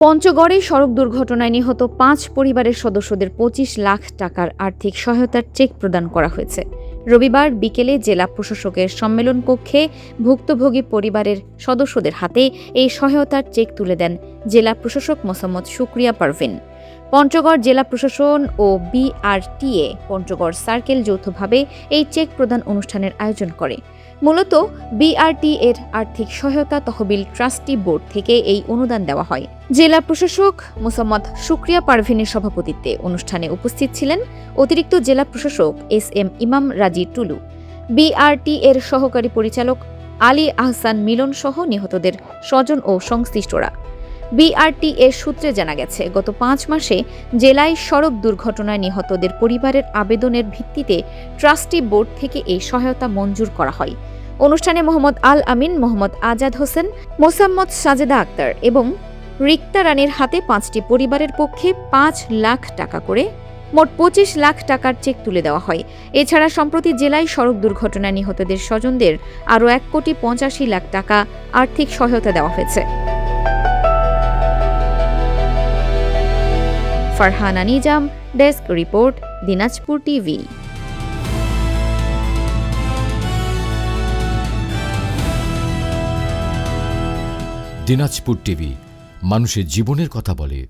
পঞ্চগড়ে সড়ক দুর্ঘটনায় নিহত ৫ পরিবারের সদস্যদের ২৫ লাখ টাকার আর্থিক সহায়তার চেক প্রদান করা হয়েছে। রবিবার বিকেলে জেলা প্রশাসকের সম্মেলন কক্ষে ভুক্তভোগী পরিবারের সদস্যদের হাতে এই সহায়তার চেক তুলে দেন জেলা প্রশাসক মোসাম্মদ শুক্রিয়া পারভিন। পঞ্চগড় জেলা প্রশাসন ও বিআরটিএ পঞ্চগড় সার্কেল যৌথভাবে এই চেক প্রদান অনুষ্ঠানের আয়োজন করে। মূলত বিআরটি এর আর্থিক সহায়তা তহবিল ট্রাস্টি বোর্ড থেকে এই অনুদান দেওয়া হয়। জেলা প্রশাসক মোসাম্মদ শুক্রিয়া পারভিনের সভাপতিত্বে অনুষ্ঠানে উপস্থিত ছিলেন অতিরিক্ত জেলা প্রশাসক এস.এম. ইমাম রাজি টুলু, বিআরটি এর সহকারী পরিচালক আলী আহসান মিলন সহ নিহতদের স্বজন ও সংশ্লিষ্টরা। বিআরটি এর সূত্রে জানা গেছে, গত ৫ মাসে জেলায় সড়ক দুর্ঘটনায় নিহতদের পরিবারের আবেদনের ভিত্তিতে ট্রাস্টি বোর্ড থেকে এই সহায়তা মঞ্জুর করা হয়। অনুষ্ঠানে মোহাম্মদ আল আমিন, মোহাম্মদ আজাদ হোসেন, মোসাম্মদ সাজেদা আক্তার এবং রিক্তা রানীর হাতে ৫টি পরিবারের পক্ষে ৫ লাখ টাকা করে মোট ২৫ লাখ টাকার চেক তুলে দেওয়া হয়। এছাড়া সম্প্রতি জেলায় সড়ক দুর্ঘটনায় নিহতদের স্বজনদের আরও ১,৮৫,০০,০০০ টাকা আর্থিক সহায়তা দেওয়া হয়েছে। Farhana Nizam, desk report, Dinajpur TV. Dinajpur TV, মানুষের জীবনের কথা বলে।